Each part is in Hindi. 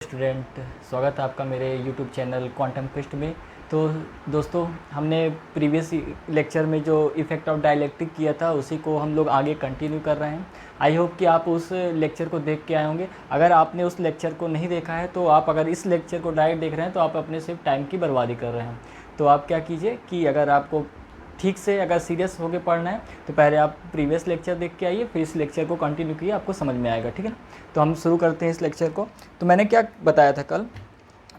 स्टूडेंट, स्वागत है आपका मेरे यूट्यूब चैनल क्वांटम क्विस्ट में। तो दोस्तों, हमने प्रीवियस लेक्चर में जो इफ़ेक्ट ऑफ डाइलेक्ट्रिक किया था उसी को हम लोग आगे कंटिन्यू कर रहे हैं। आई होप कि आप उस लेक्चर को देख के आए होंगे। अगर आपने उस लेक्चर को नहीं देखा है तो आप अगर इस लेक्चर को डायरेक्ट देख रहे हैं तो आप अपने सिर्फ टाइम की बर्बादी कर रहे हैं। तो आप क्या कीजिए कि अगर आपको ठीक से अगर सीरियस होकर पढ़ना है तो पहले आप प्रीवियस लेक्चर देख के आइए, फिर इस लेक्चर को कंटिन्यू कीजिए, आपको समझ में आएगा। ठीक है ना? तो हम शुरू करते हैं इस लेक्चर को। तो मैंने क्या बताया था कल,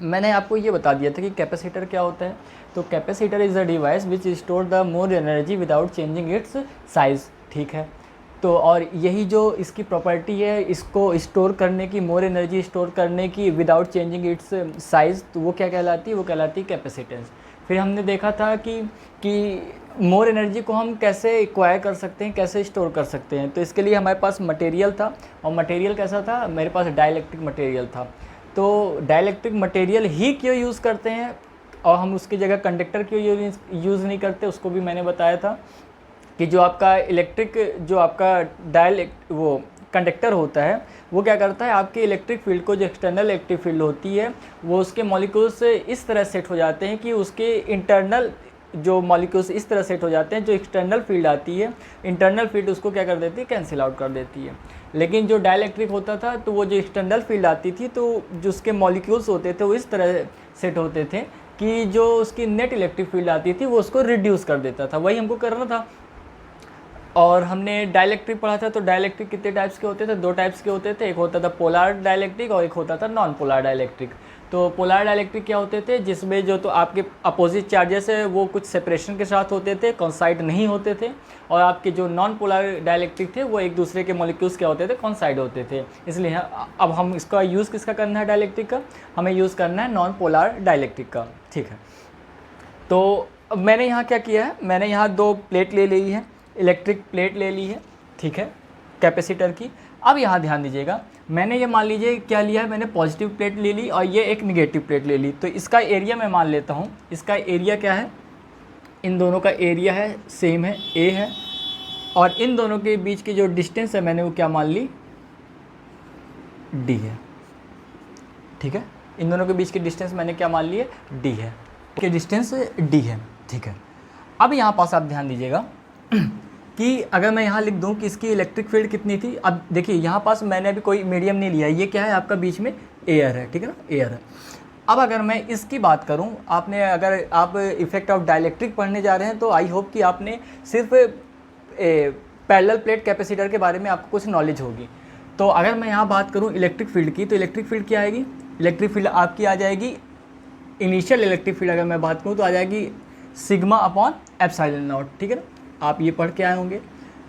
मैंने आपको ये बता दिया था कि कैपेसिटर क्या होता है। तो capacitor is a device which store the more energy without changing it's size. ठीक है, तो और यही जो इसकी प्रॉपर्टी है, इसको स्टोर करने की, मोर एनर्जी स्टोर करने की विदाउट चेंजिंग इट्स साइज़, तो वो क्या कहलाती है? वो कहलाती है कैपेसिटेंस। फिर हमने देखा था कि मोर एनर्जी को हम कैसे एक्वायर कर सकते हैं, कैसे स्टोर कर सकते हैं। तो इसके लिए हमारे पास मटेरियल था, और मटेरियल कैसा था? मेरे पास डाइलेक्ट्रिक मटेरियल था। तो डाइलेक्ट्रिक मटेरियल ही क्यों यूज़ करते हैं और हम उसकी जगह कंडक्टर क्यों यूज़ नहीं करते, उसको भी मैंने बताया था कि जो आपका जो आपका वो कंडक्टर होता है वो क्या करता है, आपके इलेक्ट्रिक फील्ड को, जो एक्सटर्नल इलेक्ट्रिक फील्ड होती है, वो उसके मॉलिक्यूल्स से इस तरह सेट हो जाते हैं कि उसके इंटरनल जो मॉलिक्यूल्स इस तरह सेट हो जाते हैं, जो एक्सटर्नल फील्ड आती है, इंटरनल फील्ड उसको क्या कर देती है? कैंसिल आउट कर देती है। लेकिन जो डाइलेक्ट्रिक होता था तो वो जो एक्सटर्नल फील्ड आती थी, तो जो उसके मॉलिक्यूल्स होते थे वो इस तरह सेट होते थे कि जो उसकी नेट इलेक्ट्रिक फील्ड आती थी वो उसको रिड्यूस कर देता था। वही हमको करना था। और हमने डाइलेक्ट्रिक पढ़ा था। तो डाइलेक्ट्रिक कितने टाइप्स के होते थे? दो टाइप्स के होते थे। एक होता था पोलर डाइलेक्ट्रिक और एक होता था नॉन पोलर डाइलेक्ट्रिक। तो पोलर डाइलेक्ट्रिक क्या होते थे? जिसमें जो तो आपके अपोजिट चार्जेस है वो कुछ सेपरेशन के साथ होते थे, कॉन्साइड नहीं होते थे। और आपके जो नॉन पोलर डाइलेक्ट्रिक थे वो एक दूसरे के मॉलिक्यूल्स क्या होते थे? कॉन्साइड होते थे। इसलिए अब हम इसका यूज़ किसका करना है? डाइलेक्ट्रिक का हमें यूज़ करना है नॉन पोलर डाइलेक्ट्रिक का। ठीक है, तो अब मैंने यहाँ क्या किया है, मैंने यहाँ दो प्लेट ले ली है, इलेक्ट्रिक प्लेट ले ली है। ठीक है, कैपेसिटर की। अब यहाँ ध्यान दीजिएगा, मैंने ये मान लीजिए क्या लिया है, मैंने पॉजिटिव प्लेट ले ली और ये एक निगेटिव प्लेट ले ली। तो इसका एरिया मैं मान लेता हूँ, इसका एरिया क्या है? इन दोनों का एरिया है सेम है, ए है। और इन दोनों के बीच की जो डिस्टेंस है मैंने वो क्या मान ली? डी है। ठीक है, इन दोनों के बीच की डिस्टेंस मैंने क्या मान ली है? डी है। कि डिस्टेंस डी है। ठीक है, अब यहाँ पास आप ध्यान दीजिएगा कि अगर मैं यहाँ लिख दूँ कि इसकी इलेक्ट्रिक फील्ड कितनी थी। अब देखिए यहाँ पास मैंने अभी कोई मीडियम नहीं लिया है, ये क्या है? आपका बीच में एयर है। ठीक है ना, एयर है। अब अगर मैं इसकी बात करूँ, अगर आप इफेक्ट ऑफ डाइलेक्ट्रिक पढ़ने जा रहे हैं तो आई होप कि आपने सिर्फ पैरेलल प्लेट कैपेसिटर के बारे में आपको कुछ नॉलेज होगी। तो अगर मैं यहाँ बात करूँ इलेक्ट्रिक फील्ड की, तो इलेक्ट्रिक फील्ड क्या आएगी? इलेक्ट्रिक फील्ड आपकी आ जाएगी, इनिशियल इलेक्ट्रिक फील्ड अगर मैं बात करूँ तो आ जाएगी सिग्मा अपॉन एप्सिलॉन नॉट। ठीक है ना, आप ये पढ़ के आए होंगे।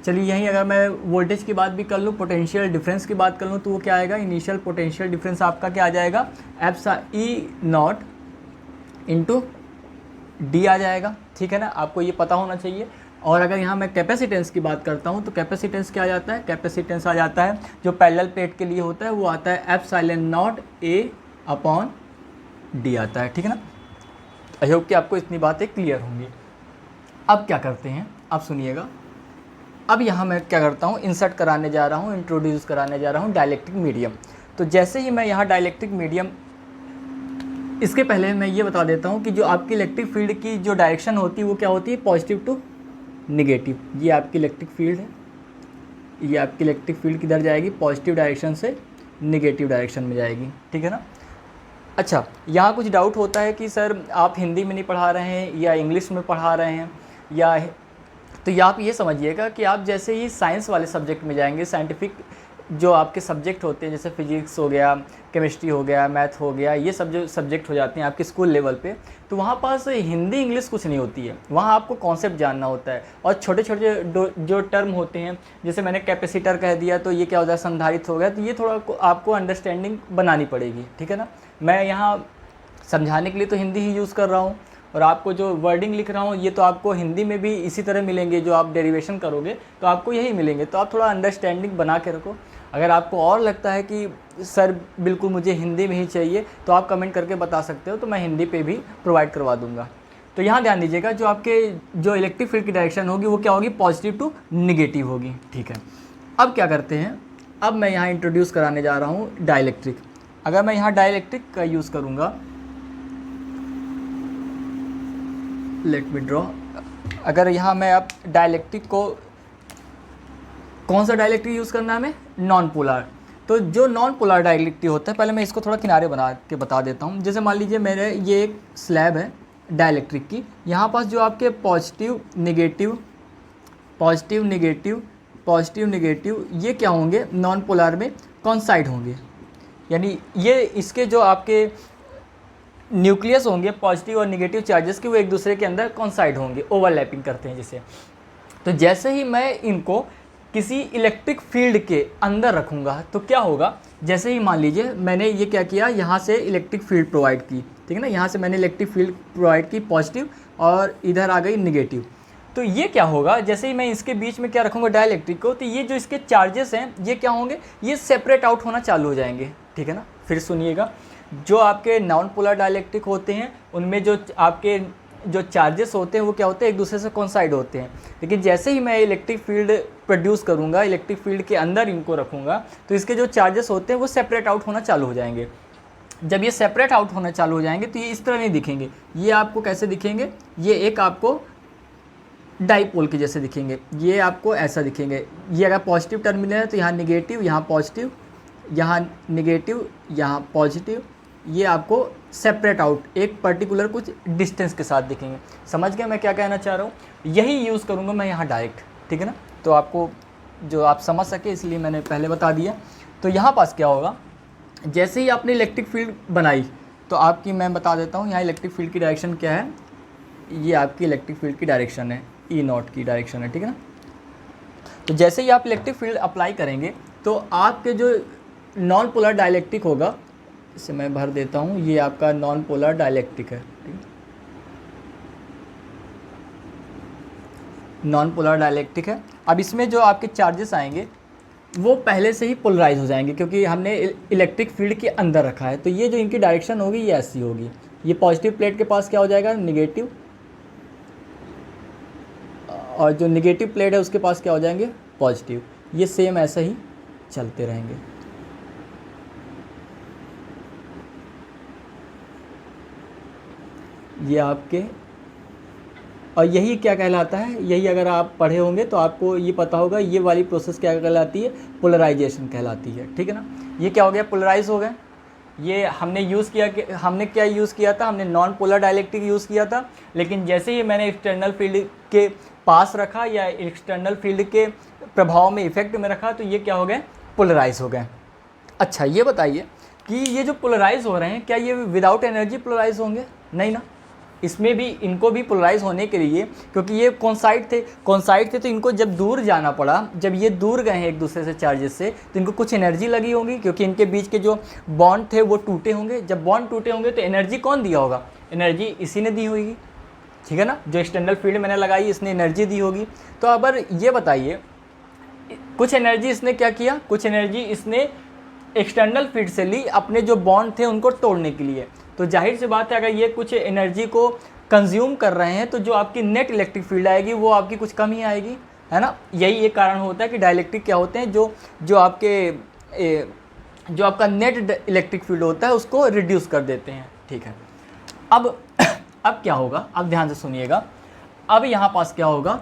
चलिए यहीं अगर मैं वोल्टेज की बात भी कर लूँ, पोटेंशियल डिफरेंस की बात कर लूँ, तो वो क्या आएगा? इनिशियल पोटेंशियल डिफरेंस आपका क्या आ जाएगा? ई नॉट इंटू डी आ जाएगा। ठीक है ना, आपको ये पता होना चाहिए। और अगर यहाँ मैं कैपेसिटेंस की बात करता हूँ तो कैपेसिटेंस क्या आ जाता है? कैपेसिटेंस आ जाता है जो पैरेलल प्लेट के लिए होता है वो आता है epsilon not a upon D आता है। ठीक है ना, आई होप कि आपको इतनी बातें क्लियर होंगी। अब क्या करते हैं, आप सुनिएगा। अब यहाँ मैं क्या करता हूँ, इंसर्ट कराने जा रहा हूँ, इंट्रोड्यूस कराने जा रहा हूँ डाइलेक्ट्रिक मीडियम। तो जैसे ही मैं यहाँ डाइलेक्ट्रिक मीडियम, इसके पहले मैं ये बता देता हूँ कि जो आपकी इलेक्ट्रिक फील्ड की जो डायरेक्शन होती है वो क्या होती है? Positive to negative. ये आपकी इलेक्ट्रिक फील्ड है, ये आपकी इलेक्ट्रिक फील्ड किधर जाएगी? पॉजिटिव डायरेक्शन से निगेटिव डायरेक्शन में जाएगी। ठीक है ना। अच्छा, यहाँ कुछ डाउट होता है कि सर आप हिंदी में नहीं पढ़ा रहे हैं या इंग्लिश में पढ़ा रहे हैं या, तो ये आप ये समझिएगा कि आप जैसे ही साइंस वाले सब्जेक्ट में जाएंगे, साइंटिफिक जो आपके सब्जेक्ट होते हैं, जैसे फिजिक्स हो गया, केमिस्ट्री हो गया, मैथ हो गया, ये सब जो सब्जेक्ट हो जाते हैं आपके स्कूल लेवल पे, तो वहाँ पास हिंदी इंग्लिश कुछ नहीं होती है। वहाँ आपको कॉन्सेप्ट जानना होता है। और छोटे छोटे जो टर्म होते हैं, जैसे मैंने कैपेसिटर कह दिया तो ये क्या होता है? संधारित्र हो गया। तो ये थोड़ा आपको अंडरस्टैंडिंग बनानी पड़ेगी। ठीक है ना, मैं यहाँ समझाने के लिए तो हिंदी ही यूज़ कर रहा हूँ, और आपको जो वर्डिंग लिख रहा हूँ ये तो आपको हिंदी में भी इसी तरह मिलेंगे। जो आप डेरिवेशन करोगे तो आपको यही मिलेंगे। तो आप थोड़ा अंडरस्टैंडिंग बना के रखो। अगर आपको और लगता है कि सर बिल्कुल मुझे हिंदी में ही चाहिए तो आप कमेंट करके बता सकते हो, तो मैं हिंदी पे भी प्रोवाइड करवा दूँगा। तो यहाँ ध्यान दीजिएगा, जो आपके जो इलेक्ट्रिक फील्ड की डायरेक्शन होगी वो क्या होगी? पॉजिटिव टू निगेटिव होगी। ठीक है, अब क्या करते हैं, अब मैं यहाँ इंट्रोड्यूस कराने जा रहा हूँ डाइलेक्ट्रिक। अगर मैं यहाँ डाइलेक्ट्रिक का यूज़ करूँगा, लेट मी ड्रॉ, अगर यहाँ मैं अब डाइलेक्ट्रिक को, कौन सा डाइलेक्ट्रिक यूज़ करना है हमें, नॉन पोलर। तो जो नॉन पोलर डाइलेक्ट्रिक होता है, पहले मैं इसको थोड़ा किनारे बना के बता देता हूँ। जैसे मान लीजिए मेरे ये एक स्लैब है डाइलेक्ट्रिक की, यहाँ पास जो आपके positive negative positive negative positive negative ये क्या होंगे, नॉन पोलर में कॉन्साइड होंगे। यानी ये इसके जो आपके न्यूक्लियस होंगे पॉजिटिव और नेगेटिव चार्जेस के, वो एक दूसरे के अंदर कॉन्साइड होंगे, ओवरलैपिंग करते हैं जिसे। तो जैसे ही मैं इनको किसी इलेक्ट्रिक फील्ड के अंदर रखूँगा तो क्या होगा, जैसे ही मान लीजिए मैंने ये क्या किया, यहाँ से इलेक्ट्रिक फील्ड प्रोवाइड की, ठीक है ना, यहाँ से मैंने इलेक्ट्रिक फील्ड प्रोवाइड की पॉजिटिव और इधर आ गई नेगेटिव। तो ये क्या होगा, जैसे ही मैं इसके बीच में क्या रखूँगा डाइलेक्ट्रिक को, तो ये जो इसके चार्जेस हैं ये क्या होंगे, ये सेपरेट आउट होना चालू हो जाएंगे, ठीक है ना। फिर सुनिएगा, जो आपके नॉन पोलर डाइलेक्ट्रिक होते हैं उनमें जो आपके जो चार्जेस होते हैं वो क्या होते हैं, एक दूसरे से कॉन्साइड होते हैं। लेकिन जैसे ही मैं इलेक्ट्रिक फील्ड प्रोड्यूस करूँगा, इलेक्ट्रिक फील्ड के अंदर इनको रखूँगा, तो इसके जो चार्जेस होते हैं वो सेपरेट आउट होना चालू हो जाएंगे। जब ये सेपरेट आउट होना चालू हो जाएंगे तो ये इस तरह नहीं दिखेंगे, ये आपको कैसे दिखेंगे, ये एक आपको डाइपोल के जैसे दिखेंगे, ये आपको ऐसा दिखेंगे। ये अगर पॉजिटिव टर्मिनल है तो यहाँ नेगेटिव, यहाँ पॉजिटिव, यहाँ नेगेटिव, यहाँ पॉजिटिव, ये आपको सेपरेट आउट एक पर्टिकुलर कुछ डिस्टेंस के साथ दिखेंगे। समझ गए मैं क्या कहना चाह रहा हूँ, यही यूज़ करूँगा मैं यहाँ डायरेक्ट, ठीक है ना। तो आपको जो आप समझ सके इसलिए मैंने पहले बता दिया। तो यहाँ पास क्या होगा, जैसे ही आपने इलेक्ट्रिक फील्ड बनाई तो आपकी, मैं बता देता हूँ यहाँ इलेक्ट्रिक फील्ड की डायरेक्शन क्या है, ये आपकी इलेक्ट्रिक फील्ड की डायरेक्शन है, E0 की डायरेक्शन है, ठीक है ना। तो जैसे ही आप इलेक्ट्रिक फील्ड अप्लाई करेंगे तो आपके जो नॉन पोलर डाइलेक्ट्रिक होगा, इसे मैं भर देता हूँ, ये आपका नॉन पोलर डाइलेक्ट्रिक है, ठीक है, नॉन पोलर डाइलेक्ट्रिक है। अब इसमें जो आपके चार्जेस आएंगे वो पहले से ही पोलराइज हो जाएंगे, क्योंकि हमने इलेक्ट्रिक फील्ड के अंदर रखा है। तो ये जो इनकी डायरेक्शन होगी ये ऐसी होगी, ये पॉजिटिव प्लेट के पास क्या हो जाएगा, नेगेटिव, और जो नेगेटिव प्लेट है उसके पास क्या हो जाएंगे, पॉजिटिव। ये सेम ऐसे ही चलते रहेंगे। ये आपके, और यही क्या कहलाता है, यही अगर आप पढ़े होंगे तो आपको ये पता होगा, ये वाली प्रोसेस क्या कहलाती है, पोलराइजेशन कहलाती है, ठीक है ना। ये क्या हो गया, पोलराइज हो गए। ये हमने यूज़ किया कि हमने क्या यूज़ किया था, हमने नॉन पोलर डाइलेक्ट्रिक यूज़ किया था। लेकिन जैसे ही मैंने एक्सटर्नल फील्ड के पास रखा या एक्सटर्नल फील्ड के प्रभाव में, इफेक्ट में रखा, तो ये क्या हो गए, पोलराइज हो गए। अच्छा ये बताइए कि ये जो पोलराइज हो रहे हैं, क्या ये विदाउट एनर्जी पोलराइज होंगे, नहीं ना। इसमें भी, इनको भी पोलराइज होने के लिए, क्योंकि ये कॉन्साइड थे तो इनको जब दूर जाना पड़ा, जब ये दूर गए हैं एक दूसरे से चार्जेस से, तो इनको कुछ एनर्जी लगी होगी, क्योंकि इनके बीच के जो बॉन्ड थे वो टूटे होंगे। जब बॉन्ड टूटे होंगे तो एनर्जी कौन दिया होगा, एनर्जी इसी ने दी होगी, ठीक है ना। जो एक्सटर्नल फील्ड मैंने लगाई इसने एनर्जी दी होगी। तो अब ये बताइए, कुछ एनर्जी इसने क्या किया, कुछ एनर्जी इसने एक्सटर्नल फील्ड से ली अपने जो बॉन्ड थे उनको तोड़ने के लिए। तो जाहिर सी बात है, अगर ये कुछ एनर्जी को कंज्यूम कर रहे हैं तो जो आपकी नेट इलेक्ट्रिक फील्ड आएगी वो आपकी कुछ कम ही आएगी, है ना। यही एक कारण होता है कि डाइलेक्ट्रिक क्या होते हैं, जो आपका नेट इलेक्ट्रिक फील्ड होता है उसको रिड्यूस कर देते हैं, ठीक है। अब क्या होगा, अब ध्यान से सुनिएगा। अब यहाँ पास क्या होगा,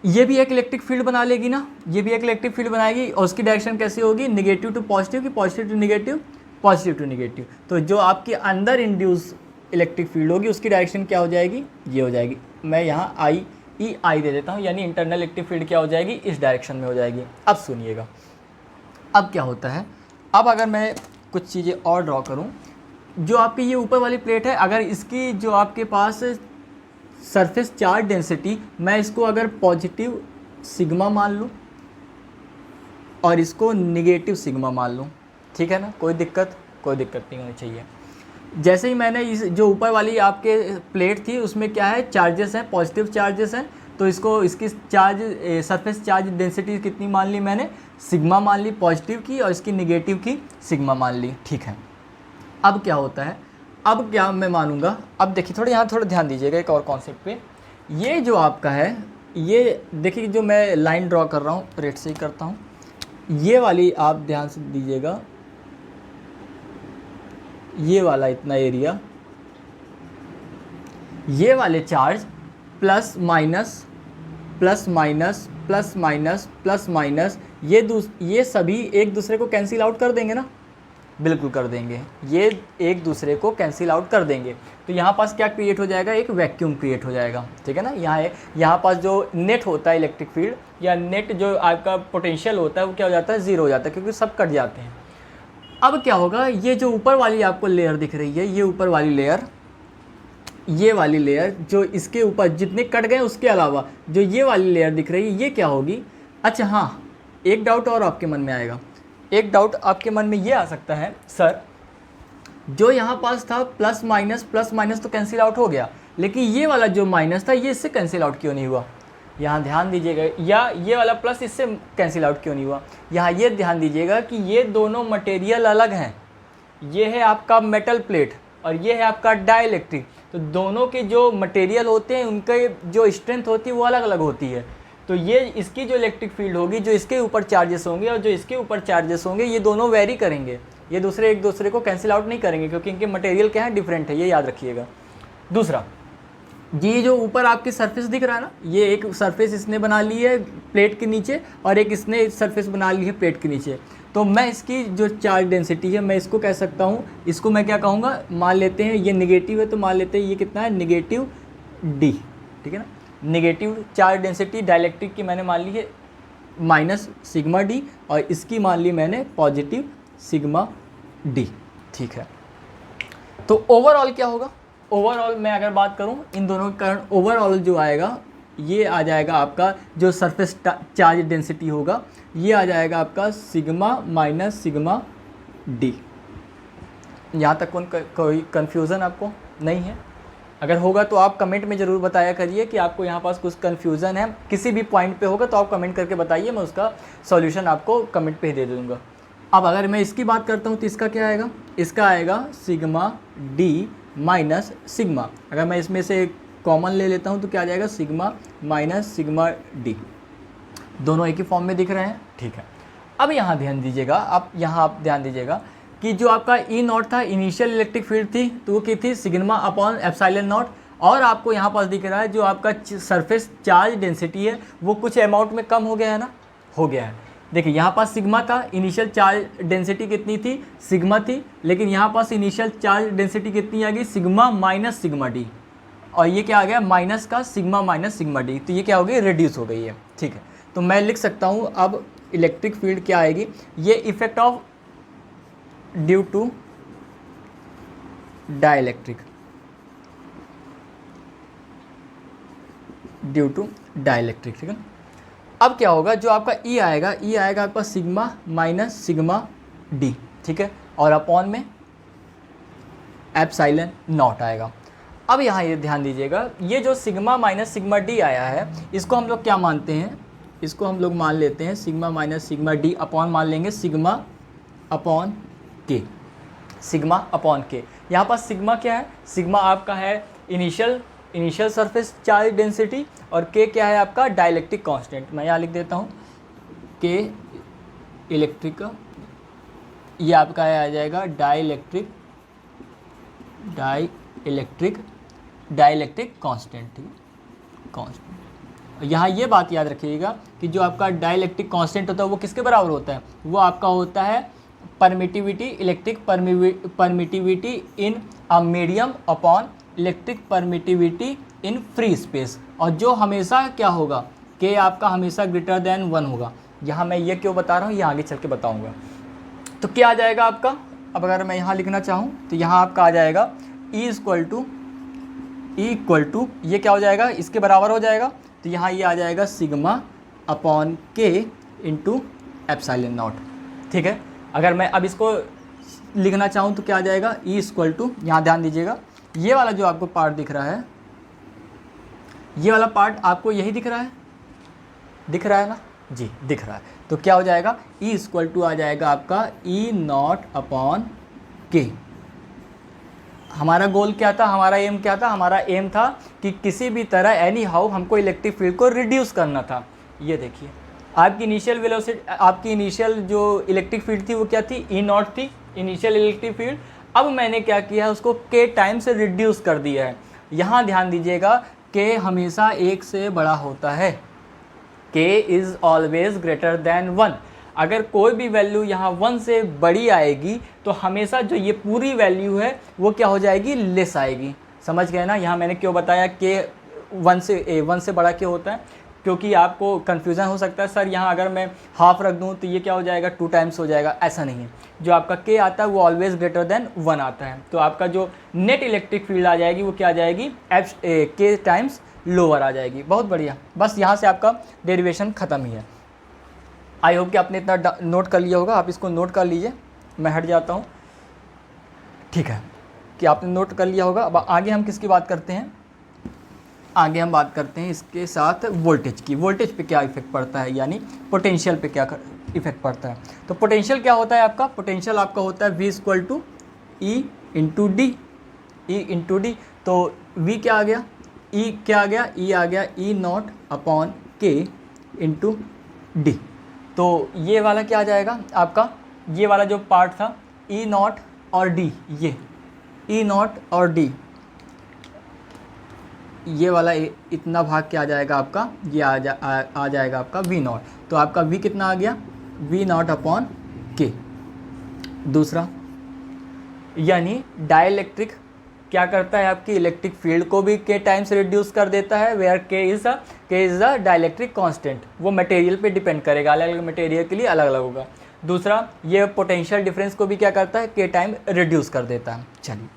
ये भी एक इलेक्ट्रिक फील्ड बना लेगी ना, ये भी एक इलेक्ट्रिक फील्ड बनाएगी, और उसकी डायरेक्शन कैसी होगी, नेगेटिव टू पॉजिटिव की positive to negative, positive to negative. तो जो आपके अंदर इंड्यूस इलेक्ट्रिक फील्ड होगी उसकी डायरेक्शन क्या हो जाएगी, ये हो जाएगी। मैं यहाँ आई दे देता हूँ, यानी इंटरनल इलेक्ट्रिक फील्ड क्या हो जाएगी, इस डायरेक्शन में हो जाएगी। अब सुनिएगा, अब क्या होता है, अब अगर मैं कुछ चीज़ें और ड्रॉ करूँ, जो आपकी ये ऊपर वाली प्लेट है, अगर इसकी जो आपके पास सरफेस चार्ज डेंसिटी, मैं इसको अगर पॉजिटिव सिग्मा मान लूँ और इसको निगेटिव सिग्मा मान लूँ, ठीक है ना, कोई दिक्कत नहीं होनी चाहिए। जैसे ही मैंने इस जो ऊपर वाली आपके प्लेट थी उसमें क्या है, चार्जेस हैं, पॉजिटिव चार्जेस हैं, तो इसकी सरफेस चार्ज डेंसिटी कितनी मान ली मैंने, सिग्मा मान ली पॉजिटिव की, और इसकी निगेटिव की सिग्मा मान ली, ठीक है। अब क्या होता है, अब क्या मैं मानूंगा, अब देखिए यहाँ थोड़ा ध्यान दीजिएगा एक और कॉन्सेप्ट पे। ये जो आपका है, ये देखिए जो मैं लाइन ड्रॉ कर रहा हूँ, रेड से ही करता हूँ, ये वाली आप ध्यान से दीजिएगा, ये वाला इतना एरिया, ये वाले charge plus minus plus minus plus minus plus minus, ये सभी एक दूसरे को कैंसिल आउट कर देंगे ना, बिल्कुल कर देंगे, ये एक दूसरे को कैंसिल आउट कर देंगे। तो यहाँ पास क्या क्रिएट हो जाएगा, एक वैक्यूम क्रिएट हो जाएगा, ठीक है ना। यहाँ पास जो नेट होता है इलेक्ट्रिक फील्ड या नेट जो आपका पोटेंशियल होता है वो क्या हो जाता है, ज़ीरो हो जाता है, क्योंकि सब कट जाते हैं। अब क्या होगा, ये जो ऊपर वाली आपको लेयर दिख रही है, ये ऊपर वाली लेयर, ये वाली लेयर जो इसके ऊपर जितने कट गए उसके अलावा जो ये वाली लेयर दिख रही है, ये क्या होगी। अच्छा हाँ, एक डाउट और आपके मन में आएगा, एक डाउट आपके मन में ये आ सकता है, सर जो यहाँ पास था प्लस माइनस तो कैंसिल आउट हो गया, लेकिन ये वाला जो माइनस था ये इससे कैंसिल आउट क्यों नहीं हुआ। यहाँ ध्यान दीजिएगा, या ये वाला प्लस इससे कैंसिल आउट क्यों नहीं हुआ। यहाँ ये ध्यान दीजिएगा कि ये दोनों मटेरियल अलग हैं, ये है आपका मेटल प्लेट और ये है आपका डाइलेक्ट्रिक। तो दोनों के जो मटेरियल होते हैं उनके जो स्ट्रेंथ होती है वो अलग अलग होती है। तो ये इसकी जो इलेक्ट्रिक फील्ड होगी, जो इसके ऊपर चार्जेस होंगे और जो इसके ऊपर चार्जेस होंगे, ये दोनों वेरी करेंगे, ये एक दूसरे को कैंसिल आउट नहीं करेंगे, क्योंकि इनके मटेरियल क्या है, डिफरेंट है, ये याद रखिएगा। दूसरा, ये जो ऊपर आपकी सरफेस दिख रहा है ना, ये एक सरफेस इसने बना ली है प्लेट के नीचे और एक इसने सरफेस बना ली है प्लेट के नीचे। तो मैं इसकी जो चार्ज डेंसिटी है मैं इसको कह सकता हूँ, इसको मैं क्या कहूँगा, मान लेते हैं ये निगेटिव है तो मान लेते हैं ये कितना है, नेगेटिव डी, ठीक है ना। नेगेटिव चार्ज डेंसिटी डाइलेक्ट्रिक की मैंने मान ली है माइनस सिग्मा डी और इसकी मान ली मैंने पॉजिटिव सिग्मा डी, ठीक है। तो ओवरऑल क्या होगा, ओवरऑल मैं अगर बात करूं इन दोनों के कारण ओवरऑल जो आएगा ये आ जाएगा आपका जो सरफेस चार्ज डेंसिटी होगा, ये आ जाएगा आपका सिग्मा माइनस सिग्मा डी। यहाँ तक कोई कन्फ्यूज़न आपको नहीं है? अगर होगा तो आप कमेंट में ज़रूर बताया करिए कि आपको यहाँ पास कुछ कन्फ्यूज़न है, किसी भी पॉइंट पे होगा तो आप कमेंट करके बताइए, मैं उसका सॉल्यूशन आपको कमेंट पे ही दे दूँगा। अब अगर मैं इसकी बात करता हूँ तो इसका क्या आएगा, इसका आएगा सिग्मा डी माइनस सिग्मा। अगर मैं इसमें से कॉमन ले लेता हूँ तो क्या आ जाएगा, सिग्मा माइनस सिग्मा डी। दोनों एक ही फॉर्म में दिख रहे हैं, ठीक है। अब यहाँ ध्यान दीजिएगा, आप ध्यान दीजिएगा कि जो आपका ई नॉट था, इनिशियल इलेक्ट्रिक फील्ड थी, तो वो क्या थी, सिग्मा अपॉन एप्सिलॉन नॉट। और आपको यहाँ पास दिख रहा है जो आपका सरफेस चार्ज डेंसिटी है वो कुछ अमाउंट में कम हो गया है ना, हो गया है। देखिए यहाँ पास सिग्मा था, इनिशियल चार्ज डेंसिटी कितनी थी, सिग्मा थी, लेकिन यहाँ पास इनिशियल चार्ज डेंसिटी कितनी आ गई, सिग्मा माइनस सिग्मा डी, और ये क्या आ गया, माइनस का सिग्मा माइनस सिग्मा डी, तो ये क्या हो गई, रिड्यूस हो गई है, ठीक है। तो मैं लिख सकता हूँ अब इलेक्ट्रिक फील्ड क्या आएगी, ये effect of due to dielectric, due to dielectric, ठीक है। अब क्या होगा, जो आपका ई आएगा, ई आएगा आपका सिग्मा माइनस सिग्मा डी, ठीक है, और अपॉन में एप्सिलॉन नॉट आएगा। अब यहाँ ये ध्यान दीजिएगा, ये जो सिग्मा माइनस सिग्मा डी आया है इसको हम लोग क्या मानते हैं, इसको हम लोग मान लेते हैं sigma minus sigma D upon मान लेंगे सिग्मा अपॉन के, सिग्मा अपॉन के। यहाँ पर सिग्मा क्या है, सिग्मा आपका है इनिशियल सरफेस चार्ज डेंसिटी और के क्या है आपका डाइलेक्ट्रिक कांस्टेंट। मैं यहाँ लिख देता हूँ के इलेक्ट्रिक, ये आपका आ जाएगा डाइलेक्ट्रिक कांस्टेंट, ठीक है, कांस्टेंट। यहाँ ये बात याद रखिएगा कि जो आपका डाइलेक्ट्रिक कांस्टेंट होता है वो किसके बराबर होता है, वो आपका होता है permittivity, electric permittivity in a medium upon electric permittivity in free space. और जो हमेशा क्या होगा, के आपका हमेशा ग्रेटर देन 1 होगा। यहाँ मैं ये क्यों बता रहा हूँ, ये आगे चल के बताऊँगा। तो क्या आ जाएगा आपका, अब अगर मैं यहाँ लिखना चाहूँ तो यहाँ आपका आ जाएगा ई इक्वल टू ये क्या हो जाएगा, इसके बराबर हो जाएगा। तो यहाँ ये आ जाएगा सिग्मा अपॉन के इंटू एप्सिलॉन नॉट, ठीक है। अगर मैं अब इसको लिखना चाहूँ तो क्या आ जाएगा, ई इक्वल टू, यहाँ ध्यान दीजिएगा, ये वाला जो आपको पार्ट दिख रहा है, ये वाला पार्ट आपको यही दिख रहा है ना जी, दिख रहा है। तो क्या हो जाएगा, ई इक्वल टू आ जाएगा आपका ई नॉट अपॉन के। हमारा गोल क्या था, हमारा एम क्या था, हमारा एम था कि किसी भी तरह एनी हाउ हमको इलेक्ट्रिक फील्ड को रिड्यूस करना था। ये देखिए आपकी इनिशियल वेलोसिटी, आपकी इनिशियल जो इलेक्ट्रिक फील्ड थी वो क्या थी, ई नॉट थी इनिशियल इलेक्ट्रिक फील्ड। अब मैंने क्या किया है, उसको के टाइम से रिड्यूस कर दिया है। यहाँ ध्यान दीजिएगा, के हमेशा 1 से बड़ा होता है, के इज़ ऑलवेज ग्रेटर देन 1। अगर कोई भी वैल्यू यहाँ 1 से बड़ी आएगी तो हमेशा जो ये पूरी वैल्यू है वो क्या हो जाएगी, लेस आएगी। समझ गए ना। यहाँ मैंने क्यों बताया कि 1 से बड़ा क्यों होता है, क्योंकि आपको कन्फ्यूज़न हो सकता है सर यहाँ अगर मैं हाफ रख दूँ तो ये क्या हो जाएगा, 2 टाइम्स हो जाएगा। ऐसा नहीं है, जो आपका के आता है वो ऑलवेज ग्रेटर देन 1 आता है। तो आपका जो नेट इलेक्ट्रिक फील्ड आ जाएगी वो क्या आ जाएगी, के टाइम्स लोअर आ जाएगी। बहुत बढ़िया, बस यहाँ से आपका डेरिवेशन ख़त्म ही है। आई होप कि आपने इतना नोट कर लिया होगा। आप इसको नोट कर लीजिए, मैं हट जाता हूँ। ठीक है कि आपने नोट कर लिया होगा। अब आगे हम किसकी बात करते हैं, आगे हम बात करते हैं इसके साथ वोल्टेज की। वोल्टेज पे क्या इफेक्ट पड़ता है, यानी पोटेंशियल पे क्या इफेक्ट पड़ता है। तो पोटेंशियल क्या होता है आपका, पोटेंशियल आपका होता है V = E × D, E × D। तो V क्या आ गया, E क्या आ गया, E आ गया E0/K × D। तो ये वाला क्या आ जाएगा आपका, ये वाला जो पार्ट था E0 और D, ये E0 और D, ये वाला इतना भाग क्या आ जाएगा आपका, ये आ जाएगा आपका V0। तो आपका V कितना आ गया, V0/K। दूसरा, यानी डाइलेक्ट्रिक क्या करता है, आपकी इलेक्ट्रिक फील्ड को भी के टाइम से रिड्यूस कर देता है, वेयर के इज़ द डाइलेक्ट्रिक कांस्टेंट। वो मटेरियल पे डिपेंड करेगा, अलग अलग मटेरियल के लिए अलग अलग होगा। दूसरा, ये पोटेंशियल डिफरेंस को भी क्या करता है, के टाइम रिड्यूस कर देता है। चलिए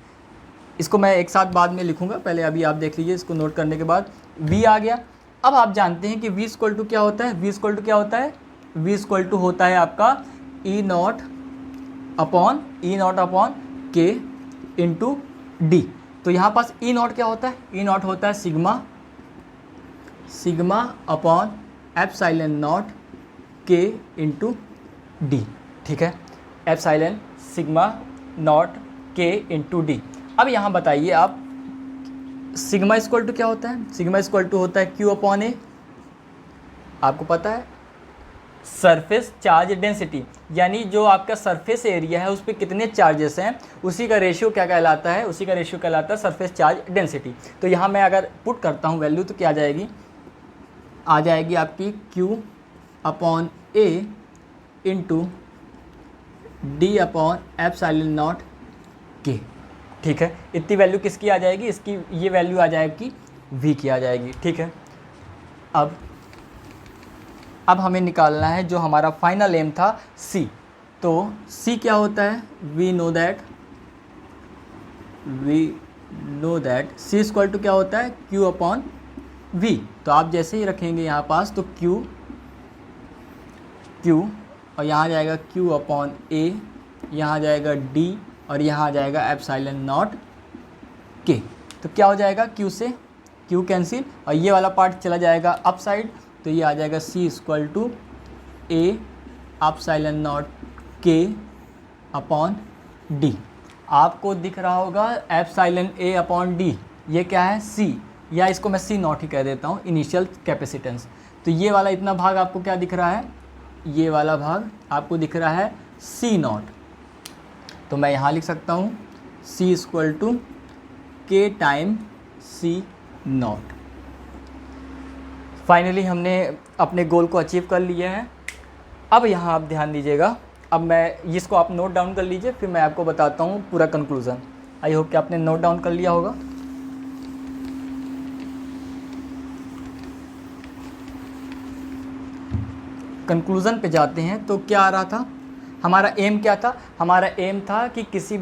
इसको मैं एक साथ बाद में लिखूंगा, पहले अभी आप देख लीजिए। इसको नोट करने के बाद V आ गया। अब आप जानते हैं कि V = क्या होता है, V = क्या होता है, V = होता है आपका E0/K × D। तो यहाँ पास E0 क्या होता है, E0 होता है सिग्मा ε0 K × D। ठीक है, ε0 K × D। अब यहाँ बताइए आप, सिग्मा = क्या होता है, सिग्मा = होता है Q/A। आपको पता है सरफेस चार्ज डेंसिटी, यानी जो आपका सरफेस एरिया है उस पर कितने चार्जेस हैं उसी का रेशियो क्या कहलाता है, उसी का रेशियो कहलाता है सरफेस चार्ज डेंसिटी। तो यहाँ मैं अगर पुट करता हूँ वैल्यू तो क्या आ जाएगी आपकी Q/A × D/ε0 K। ठीक है, इतनी वैल्यू किसकी आ जाएगी, इसकी ये वैल्यू आ जाएगी V की आ जाएगी। ठीक है, अब हमें निकालना है जो हमारा फाइनल एम था C। तो C क्या होता है, वी नो दैट C = क्या होता है, Q/V। तो आप जैसे ही रखेंगे यहाँ पास तो Q और यहाँ आ जाएगा Q/A, यहाँ आ जाएगा D और यहाँ आ जाएगा ε0 K। तो क्या हो जाएगा, Q से Q कैंसिल और ये वाला पार्ट चला जाएगा अप साइड। तो ये आ जाएगा C = A ε0 K / D। आपको दिख रहा होगा ε/A/D, ये क्या है C, या इसको मैं C0 ही कह देता हूँ, इनिशियल कैपेसिटेंस। तो ये वाला इतना भाग आपको क्या दिख रहा है, ये वाला भाग आपको दिख रहा है C0। तो मैं यहाँ लिख सकता हूँ C = K × C0। फाइनली हमने अपने गोल को अचीव कर लिया है। अब यहाँ आप ध्यान दीजिएगा, अब मैं इसको आप नोट डाउन कर लीजिए, फिर मैं आपको बताता हूँ पूरा कंक्लूज़न। आई होप कि आपने नोट डाउन कर लिया होगा। कंक्लूज़न पे जाते हैं। तो क्या आ रहा था, हमारा एम क्या था, हमारा एम था कि किसी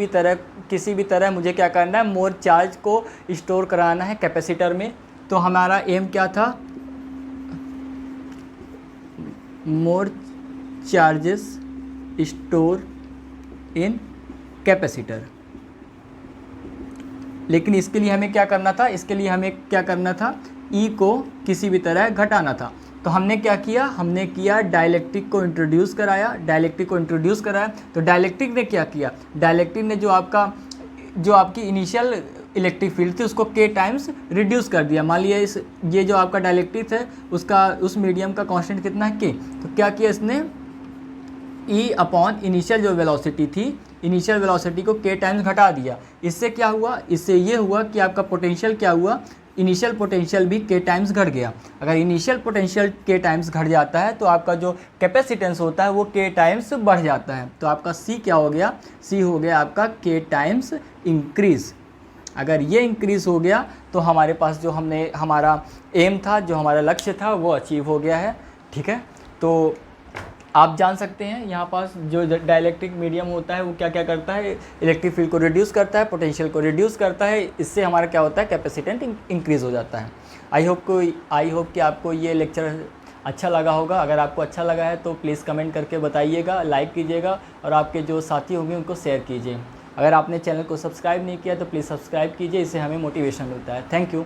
भी तरह मुझे क्या करना है, मोर चार्ज को स्टोर कराना है कैपेसिटर में। तो हमारा एम क्या था, मोर चार्जेस स्टोर इन कैपेसिटर। लेकिन इसके लिए हमें क्या करना था, ई को किसी भी तरह घटाना था। तो हमने क्या किया, हमने किया डाइलेक्ट्रिक को इंट्रोड्यूस कराया। तो डाइलेक्ट्रिक ने क्या किया, डाइलेक्ट्रिक ने जो आपकी इनिशियल इलेक्ट्रिक फील्ड थी उसको के टाइम्स रिड्यूस कर दिया। मान लिया ये जो आपका डाइलेक्ट्रिक है उस मीडियम का कांस्टेंट कितना है, के। तो क्या किया इसने, ई अपॉन इनिशियल जो वेलोसिटी थी, इनिशियल वेलोसिटी को के टाइम्स घटा दिया। इससे क्या हुआ, इससे ये हुआ कि आपका पोटेंशियल क्या हुआ, इनिशियल पोटेंशियल भी के टाइम्स घट गया। अगर इनिशियल पोटेंशियल के टाइम्स घट जाता है तो आपका जो कैपेसिटेंस होता है वो के टाइम्स बढ़ जाता है। तो आपका सी क्या हो गया, सी हो गया आपका के टाइम्स इंक्रीज़। अगर ये इंक्रीज़ हो गया तो हमारे पास जो हमारा एम था, जो हमारा लक्ष्य था, वो अचीव हो गया है। ठीक है, तो आप जान सकते हैं यहाँ पास जो डाइलेक्ट्रिक मीडियम होता है वो क्या क्या करता है, इलेक्ट्रिक फील्ड को रिड्यूस करता है, पोटेंशियल को रिड्यूस करता है। इससे हमारा क्या होता है, कैपेसिटेंट इंक्रीज़ हो जाता है। आई होप कि आपको ये लेक्चर अच्छा लगा होगा। अगर आपको अच्छा लगा है तो प्लीज़ कमेंट करके बताइएगा, लाइक कीजिएगा और आपके जो साथी होंगे उनको शेयर कीजिए। अगर आपने चैनल को सब्सक्राइब नहीं किया तो प्लीज़ सब्सक्राइब कीजिए, इससे हमें मोटिवेशन मिलता है। Thank you.